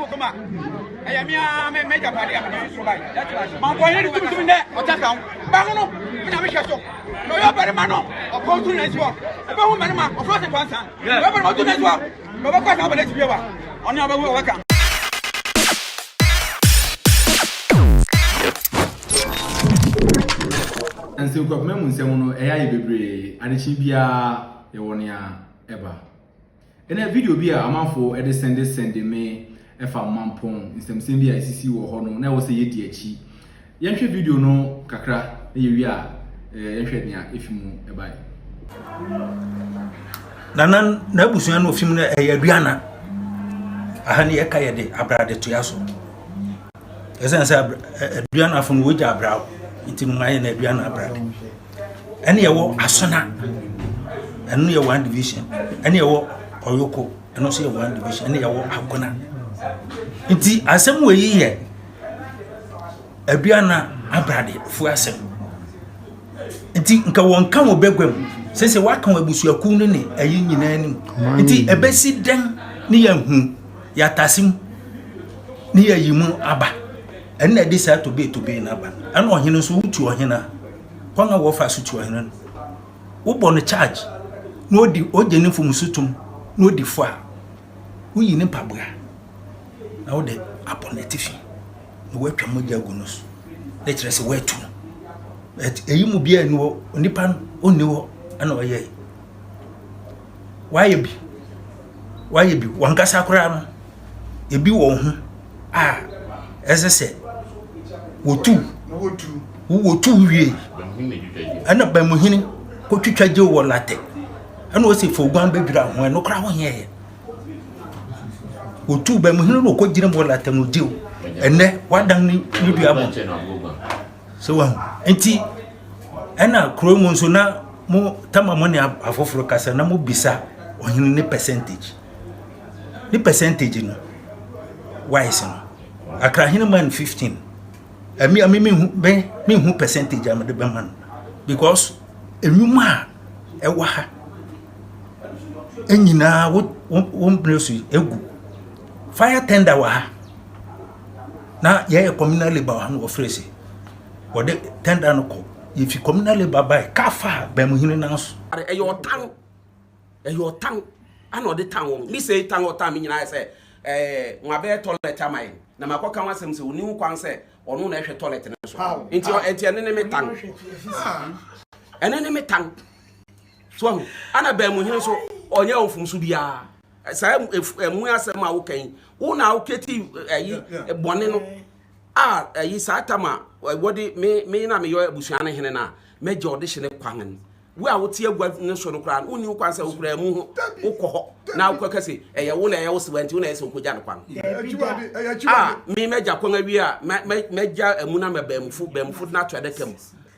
will come out. I am here, make a party. Mamponhene to me there, or just down. Banguno, I wish I saw. No, you're very man of course, to next one. A woman of first advance. Never want to next one. No, what can I let you on your welcome. And so, got memories, AI baby, and it should be a 1 year ever. In a video, be a man for a send me. If I'm Mampong, in some same ICC or Hono, now was a yeti. Yanshe video no kakra, you are if you move by. Nanan Nabusian of him a Adriana. A honey a kayade, a brother to Yaso. As I said, Adriana from Wija Brow, into my Adriana brad. Any awo Asana, and near one division, any awo Oyoko, and also one division, any awo Hakona. Inti asem we yi aduana abrade fu asem inti nka won kan obegwam sese wa kan abusuaku ne ne ayi nyina anim inti ebesi den ne ya hu ya tasim ne ya yimu aba ena de sa to be na aba ana ohene so wutu ohena kwanga wo fa so tu ohena wo bo no charge no di ogene fum sutum no di fo a wo yi ne pabra now the apponetif no we twa mogya gunus le kire se wetu eyi mu bia ni wo nipa onni wo ana oye waye bi wankasa kora no ebi wo hu esese wotu wie ana Banmuhene ko twitwaje wo late ana o se foguan bedura ho no kora ho he Otu Banmuhene no ko jire mo lata no dio enne wadan ni bia mo so wa enti ena kromo so na mo tamamo ne afoforo kasa na mo bisa ohene ne percentage no wise no Akrahene man 15 me hu percentage am de man because enwuma e wa ha enyina wo presu egu fire tender wa na ye communal labor wa no ofrese wo de tender no ko if you communal labor by ka fa Banmuhene nanso e yo tan ana de tan wo mi say tan o tan mi nyina say nwa be toilet amai na makoka wasem se oni kwan say onu na ehwe toilet ne so enti ene ne me tan so ana Banmuhene so onye ofum so bia sa emu asem a wo kan wo na wo keti ayi bone no ayi sa tama wodi me na me yo abusuan hene na meje ode hye ne kwan wo a wo tie agwa ne so no kran oni kwan sa wo kra mu ho wo kɔ na wo kase eye wo na eye wo sewanti wo na ese nkoja ne kwan me meja kwan awi a meja emu na me bamfu na to adaka mu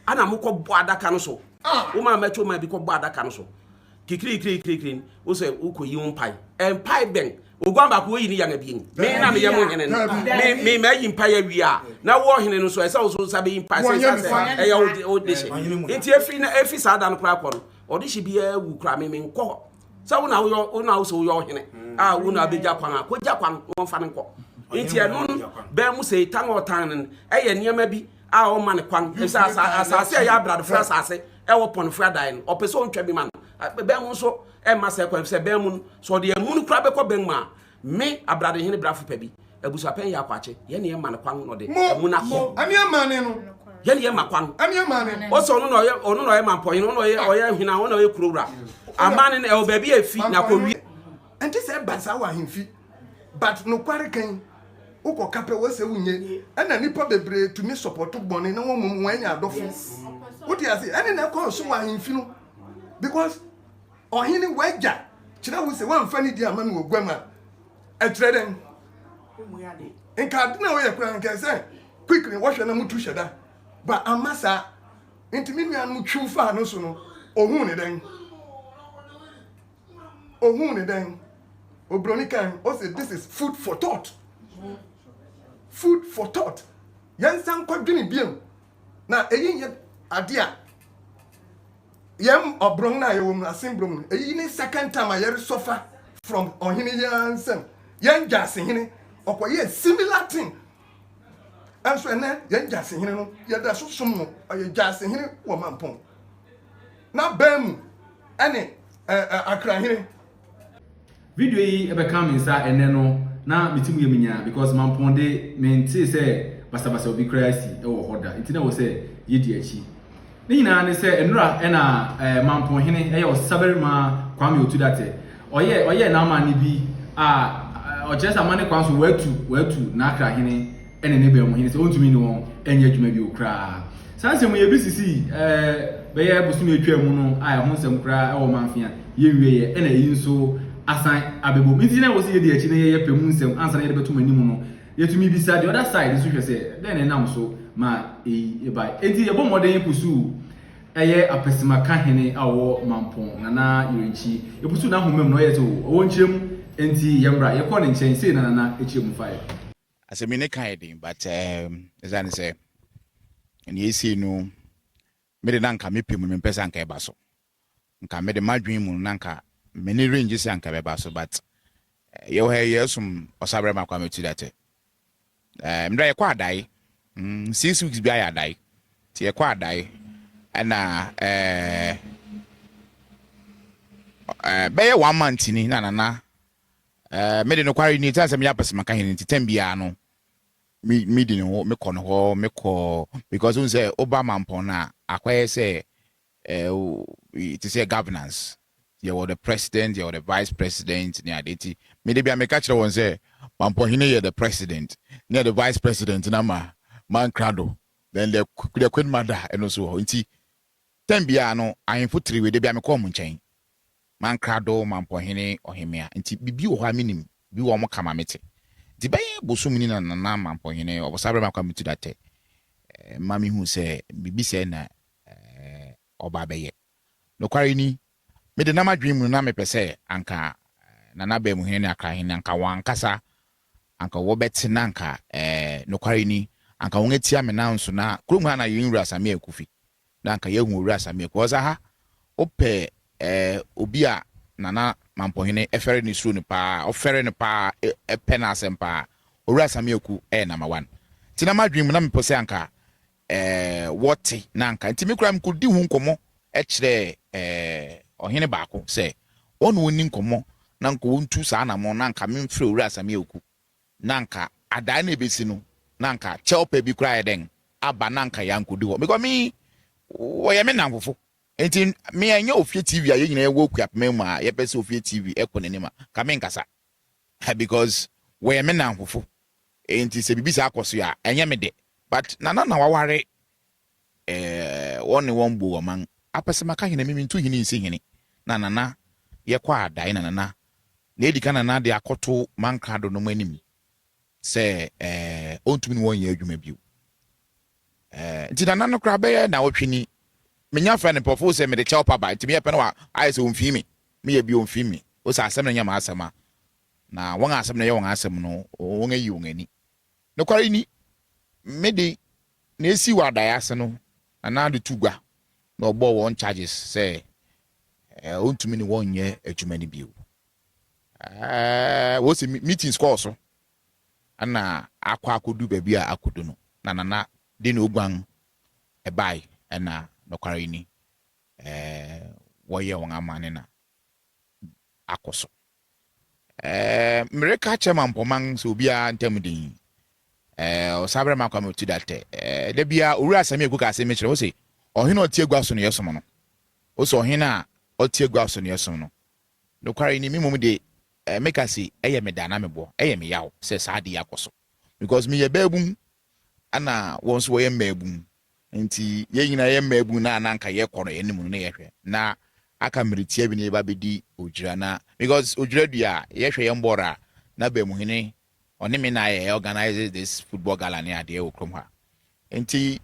ana mo kɔ bo adaka no so wo ma mecho ma bi kɔ bo adaka no so kikiri wo se ukoyi mpai empai ben ogwamba ko yi ni ya na bien me na me yemo hene me yi mpai awia na wo hene no so esa wo so sabe mpai se eya o de she enti efi sa da no kra kɔ no o de she bia wu kra me nkɔ sa wo na wo so yo hene wo na beja kwan ko ja kwan won fa ne nkɔ enti eno be mu se tan o tan eya niam bi o ma ne kwan esa asase ya brad fra asase wo pon fra dan o pese on twa bi man be mu so e ma se kwam se be mu so de mu kura be ko ben ma me Akrahene brafo pa bi abusuapen ya kwache ye ne ma ne kwan no de mu na ko ami amane no ye ne ma kwan ami amane o so no no ye Mamponhene no ye hwina no ye kurowura amane ne e baby afi na ko wi enti se basa wa hemfi but no kware kan uko kape wo se wunye na nipa bebre to me support bone na wo mu anya adofo what you say ene na ko so wa hemfi no because ohini waja kira wo se wan fani di amanu ogwama etreden enka na wo ye kura nka se quickly wo hwe na mutu hyeda ba amasa intimi nua no twufa no so no ohun ne den obronikan o say this is food for thought yansan kwadwini biem na eyi ye ade a yam obron na yewom na simbrom eyi ni second time a yer suffer from ohini yansem yan jase hene okoye similar thing anso ene ye jase hene no ye da so som no ye jase hene wo Mampong na bemu ene Akrahene video yi ebe come inside ene no na metimu ye minya because Mampong de mente say basa obi crazy e wo hoda ntina wo say ye di achi ni nyina ne say enura ena Mamponhene e ye osaberima kwame otu date oye na ma ni bi o just amane kwanso watu na Akrahene ene ne Banmuhene say ontumi ni won enye adwuma bi okra sanse mu ye bisisi be ye busumi atwa mu no ho nsem kra e wo manfia ye wiye ene yi nso asan abebo nti na wo se ye di achi na ye pemu nsem ansa na ye beto manimu no yetumi bisa the other side so hwe say then nam so ma e by enti ye bomode pusu eye apesimaka hene awo Mampong na irenchi ye pusu na homem no ye to wo nkyerem enti ye mbra ye kɔ ne nkyɛn sei na ekyerem fire asemi ne kan din but as I say and ye see no me de nanka me pemu me pesa nka eba so nka me de madwen mu nanka me ne range se anka beba so but ye wo ye sum osabre makwa me tu that mdra ye kwa adai 6 weeks bi ayi adai ti ye kwa adai na beye 1 month ni na me de no kwari ni tanse me yapese maka hin ti tambia no me di no me kono ho me ko because un say oba Mampong na akwaye say it is a governance you were the president you were the vice president ni adeti me de bia me catch one say Mamponhene you the president near the vice president na man crado then the queen mother and also nti tambia no ahemfo tiri we de bia me ko mu nkyɛn man crado Mamponhene ohemia nti bibi wo ha minim bi wo mo kama mete di baye bosum ni na Mamponhene obosabre makwa metu date mami hu se bibi se na oba beye no kware ni me de na madwem mu na me pese anka na Banmuhene na Akrahene anka wankasa anka wo beti na anka no kware ni anka won etia me na nso na krom ha na yin wura same akufi na anka ye hu wura same ko za ha ope obi a na Mamponhene efere ni suru ni pa ofere ni pa pena asempa wura same aku number 1 ti na madwem mu na me pese anka wote na anka nti me kura me kodi hu nkomo kire ohene baako se onu oni nkomo na nka wontu saa na mo na nka memfre wura asame oku na nka adan na ebesi no na nka chelpa bi kura eden aba na nka yankodi ho because me woye me namfofo enti me anya ofie tv a ye nyina ye wo Akuapem mu a ye pese ofie tv ekonenima ka me nkasa because woye me namfofo enti se bibisa akoso ya enye me de but na waware won won bo man apesemaka hene mimi ntu hene nsi hene na ye kwa adai na edika na de akoto mankado no manim se ontumi ni won ye adwuma biu nti na no kra be na wotwini menya fa ne pofo se me de chelpa ba nti me pe no ai se onfimi me ye bi onfimi o sa asem na nya ma asema na won asem na ye won asem no won ayi won ani no kwari ni me de na esi wa adai ase no na de tugwa na obo won charges say ontumi ni won ye adwuma ni biu wo se meetings call so ana akodu baby a akodu no na de no ogwan e bai na no kware ni wo ye won amane na akoso mreka chema mpoman so bia ntamdin osabre makwa metu date de bia owura asame egu ka asame kire wo se ohene otiegwa so no yesom no wo se ohene a otiegwa so no yesom no no kware ni mimum de make us see eye me dana me bo eye me yawo se saade yakoso because me ye babum ana wonso wo ye mabum nti ye nyina ye mabum na ananka ye koro enim no ye hwe na aka miritia bi ne ba bedi ogira na because ogira dua ye hwe ye mbora na Banmuhene oni me na ye organize this football gala ne ade okrom ha nti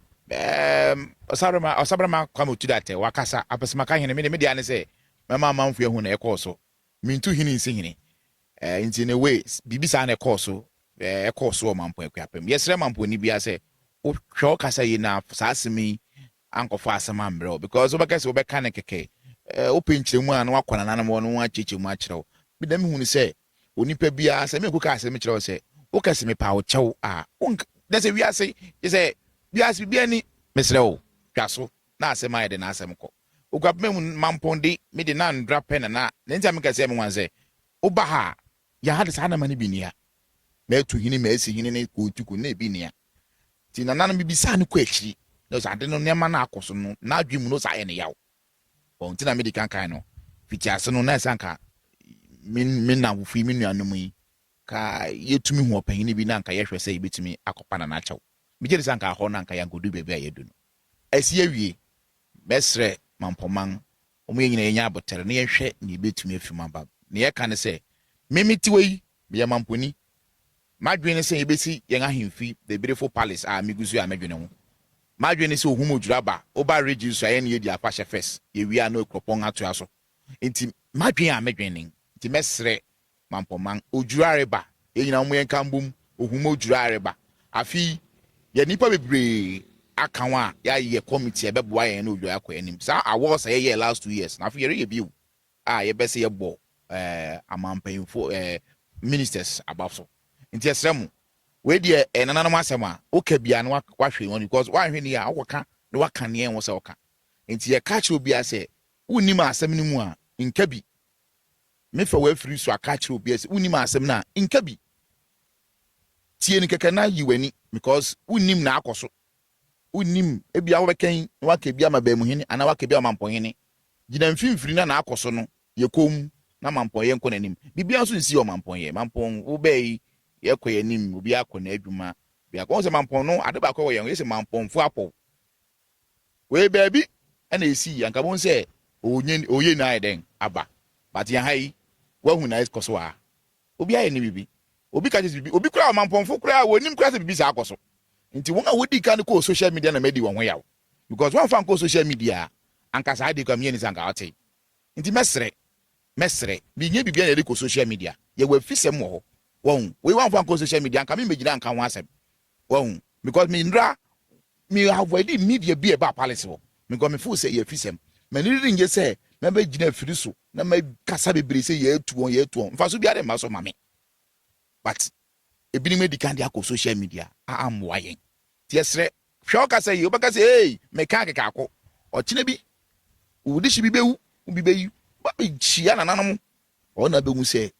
osabrama kwam otu date wakasa apesemaka hene me de ane se mema manfu ehu na ye koso mintu hini nsi hini nti ne way bibisa na koso o Mampong Akuapem yesre Mampong ni bia se o hwo kasa yi na saasemi ankofo asema mbrɛ because obekase obeka ne keke o penchiremu a na wakwana na mo no achichemu akyerɛw bidam hu ni se onipa bia se me kuka asem kyerɛw se o kase me pa o chew a that's a we say bi ani mesre o twaso na asem aye de na asem ko Akuapem Mamponde me de na ndra pen na ntia me kase me wan say oba ha ya hade sa na mani binia na tu hini ma esi hini ne ko tuku na binia ti na nan bibisa ne ko akiri no sa de no nema na akoso no na adwemu no sa ye ne yawo on ti na me di kan no fiti ase no na sanka min na wufi min nuanom yi ka yetumi hu opahini bi na nka yehwe sɛ yebetumi akopa na na kyɛw megye sanka ho na nka yangodu bebe a yedu no asi awie mesre mampoman omo nyina yenya abotere na yehwɛ ne yebetumi afima ba ne yɛ ka ne sɛ memiti wei be mamponi madwene sɛ yebesi yɛn ahemfi the beautiful palace a migusu a medwene ho madwene sɛ ohum odwuraba oba regis aye ne yedi apahye first yewia na okropon atoa so enti madwene a medwene enti mesre mampoman odwurareba yenyina mo yɛnka mbom ohum odwurareba afi ye nipa bebre akanwa ya ye committee ebeboa yɛn na odwura akɔ anim sa awards ye last 2 years na afi ye biu a ye bese ye bɔ amampanyimfo ministers above so nti esrem we die nananam asɛm a oka bia na wahwe won because wahwe ni a woka na waka ne en wo sɛ woka nti ye ka kye obi asɛ unnim asɛm ni mu a nka bi mefa wa firi so aka kye obi asɛ unnim asɛm na nka bi tie ni keke na yiwani because unnim na akoso unnim ebia wo bekan na waka bia ma Banmuhene ana waka bia Mamponhene gina mfimfiri na akoso no ye kom na Mamponhene nko nanim bibia so nsi o Mamponhene Mampong wo bei ye kɔ yanim obi akɔ na adwuma bia ko se Mampong no ade ba kɔ wo ye se Mampongfo apɔ we baabi ana esi anka bon se oye na eden aba but ya hai wa hu na koso a obi aye ni bibi obi ka je bibi obi kura Mampongfo kura wonim kura se bibi sa akoso nti won a wodi kan ko social media na medi won ho yawo because one fan ko social media anka sa ade kwa me ni sanka ate nti mesre bi nye bibia na de ko social media ye wa fisem wo won we one fan ko social media anka me megina anka ho asem won because me ndra me avoid media bi e ba palace wo because me feel say ye fisem me ni ringe say me ba gina firi so na me kasa bebre say ye atu mfa so bia de ma so mame but ebini me di kan dia ko social media am wayen tiesre hwe o ka say o ba ka say hey me kan keka akọ ọchine bi udi shi bibewu ubibeyi ba be chia na nanom o na be hu say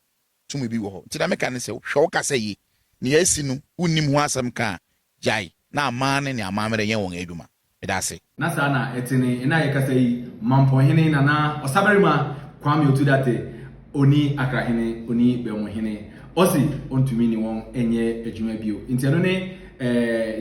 tumi bi wo ho ti na me kan say hwe o ka say ni asi no unnim ho asam ka jai na amane ne amamere yen won adwuma edase na sa na etini na ye ka say Mamponhene na osaberima kwame otudate oni Akrahene oni Banmuhene osi ontumi ni won enye adwuma bio nti no ne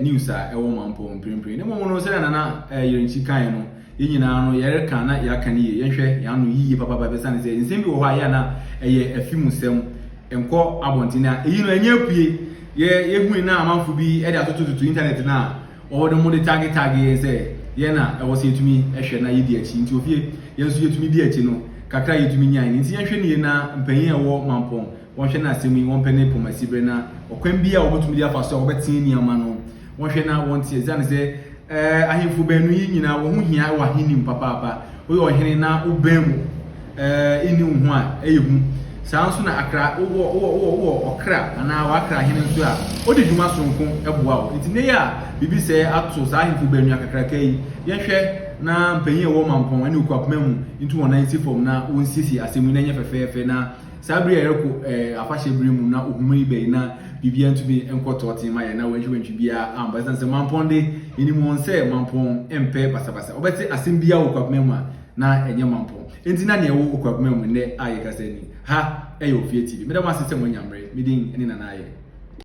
news a ewo Mampong prempren ne mo no se na yerenchi kan no yenyina no yere kan na ya kan ye yenhwe ya no yiye papa be san se nsem bi wo ha ya na eye afimusem enko abontina eyi no enye apue ye hu na amanfo bi e de atototo internet na o de mo de tag se ye na e wo se etumi ehwe na yedi achi nti ofie yenso yetumi di achi no kakra yetumi nyan nti yenhwe ne na mpanyin ewo Mampong won hwe na asemi won pene pomasibre na okwan bia obotumi dia fa so obetin ni ama no won hwe na won tie zan se ahemfo banu yi nyina wo hu hia wa hinim papa oyo ohene na ubemu ini hu a eyehu sanso na akra wo okra ana wa Akrahene nso a odi dwuma sonko eboa wo nti ne ya bibi se ato sa ahemfo banu akakra kai yenhwe na mpanyin wo Mampong ani Akuapem ntu won nan si fom na won sisi asemu na nya fefefe na sabri ereko afahye brimu na ohumani be na bibia ntumi enkoto otima ya na wanhwantwi bia amba se Mamponde ini mo se Mampong empe basabasa obeti asem bia Akuapem na enye Mampong enti na ne wo Akuapem ne aye kasani ha eyo fie tv medam asese mo nyamre medin eni na na aye